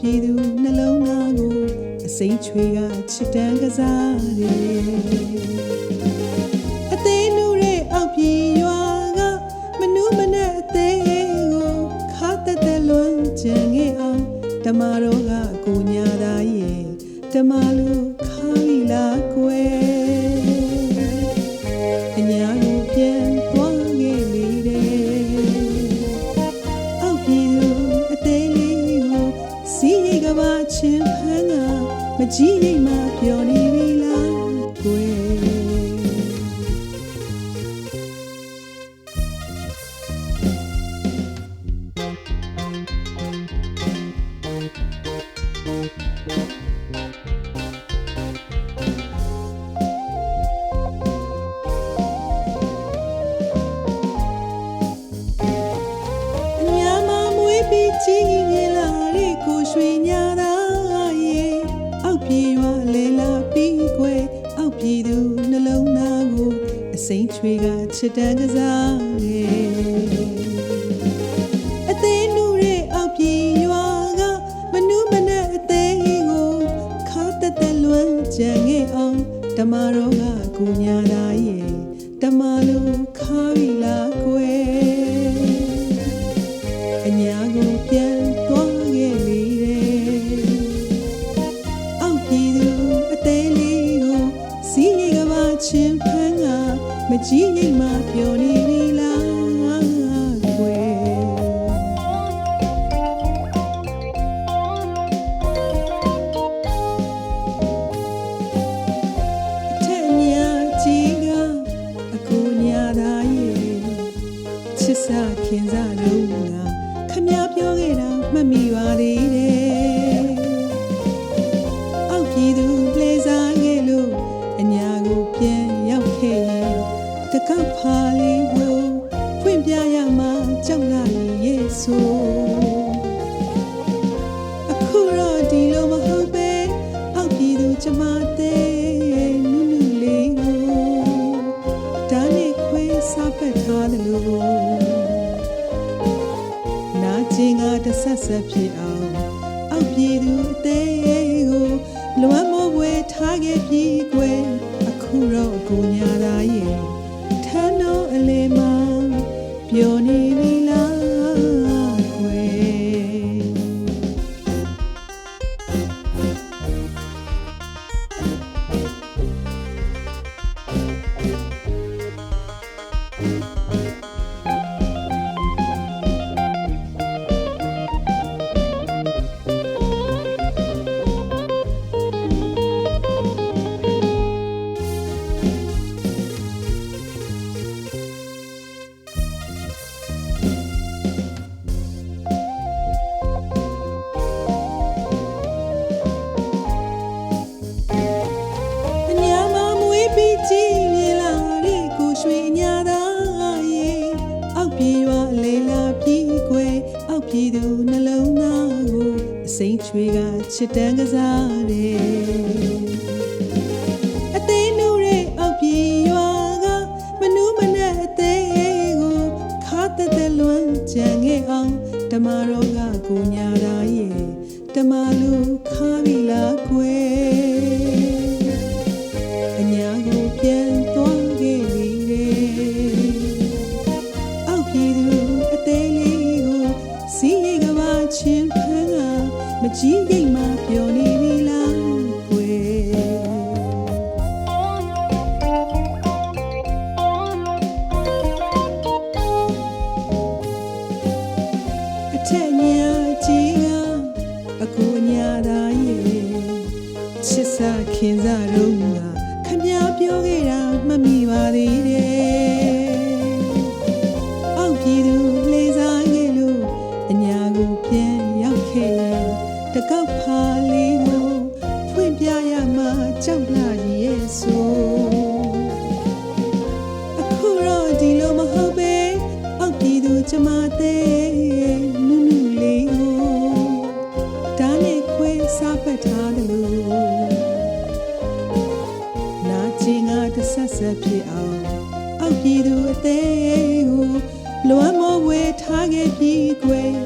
ပြည်သူနှလုံးသားကိုအစိမ်းချွေကချစ်တမ်းကစားတယ်အသေးနူတဲ့အောက်ပြည်ရွာကမနူးမနဲ့အသေးကိုခါတက်တက်လွန်ကြံခဲ့အောင်ဓမ္မတော်ကကိုညာသားရဲ့ဓမ္မလူခါလီလာကွယ်အညာကိုပြန်သွားခဲ့လေတယ်အောက်ပြည်သူအသေးလေးကိုစီးရိတ်ကပါချင်းဖန်းကမကြီးရိတ်မှပြောနေပြီလားကွယ်ကြည်မြလာတဲ့ကိုရွှေညာသားရဲ့အောက်ပြေရွာလေလာပြီးကွယ်အောက်ပြည်သူနှလုံးသားကိုအစိမ်းချွေကချစ်တမ်းကစားရဲ့အသေးနူတဲ့အောက်ပြေရွာကမနူးမနဲ့အသေးကိုခါတက်တက်လွန်ကြံခဲ့အောင်ဓမ္မတော်ကကိုညာသားရဲ့ဓမ္မလူခါရီလာကွယ်အညာကိုပြန်သွားခဲ့လေတယ်အောက်ပြည်သူအသေးလေးကိုစီးရိတ်ကပါချင်းဖန်းကမကြီးရိတ်မှပြောနေပြီလားကွယ်အထက်ညာကြီးကအကိုညာသားရဲ့ချစ်စာခင်စားလုံးကခမပြောခဲ့တာမှတ်မိပါသေးတယ်အောက်ပြည်သူလဲစားခဲ့လို့အညာကိုပြန်ရောက်ခဲ့ရင်တကောက်ဖာလေးကိုဖွင့်ပြရမှာကြောက်လာရဲ့ဆိုအခုတော့ဒီလိုမဟုတ်ပဲအောက်ပြည်သူကျမတဲ့နုနုလေးကိုဒါနဲ့ခွဲစားပတ်ထားတယ်လို့ချင်းကတဆက်ဆက်ဖြစ်အောင်အောက်ပြည်သူအသေးကိုလွမ်းမိုးပွဲထားခဲ့ပြီးကွယ်အခုတော့ကိုညာသားရဲ့ထမ်းတော်အလေမှာပြောနေပြီလားကွယ်ကြည်မြလာတဲ့ကိုရွှေညာသားရဲ့အောက်ပြေရွာလေလာပြီးကွယ်အောက်ပြည်သူနှလုံးသားကိုအစိမ်းချွေကချစ်တမ်းကစားတယ်အသေးနူတဲ့အောက်ပြေရွာကမနူးမနဲ့အသေးကိုခါတက်တက်လွန်ကြံခဲ့အောင်ဓမ္မတော်ကကိုညာသားရဲ့ဓမ္မလူခါပြီလားကွယ်အညာကိုပြန်သွားခဲ့လေတယ်အောက်ပြည်သူအသေးလေးကိုစီးရိတ်ကပါချင်းဖန်းကမကြီးရိတ်မှပြောနေပြီလားကွယ်အထက်ညာကြီးကအကိုညာသားရဲ့ချစ်စာခင်စားတော့ခမပြောခဲ့တာမှတ်မိပါသေးတယ်အောက်ပြည်သူလေစားခဲ့လို့အညာကိုပြန်ရောက်ခဲ့ သေးနုနုလေးကိုဒါနဲ့ခွဲစားဖက်ထားတယ်လို့နာကျင်ကတဆက်ဆက်ဖြစ်အောင်အောက်ပြည်သူအသေးကိုလွမ်းမဝဲထားခဲ့ပြီးကွယ်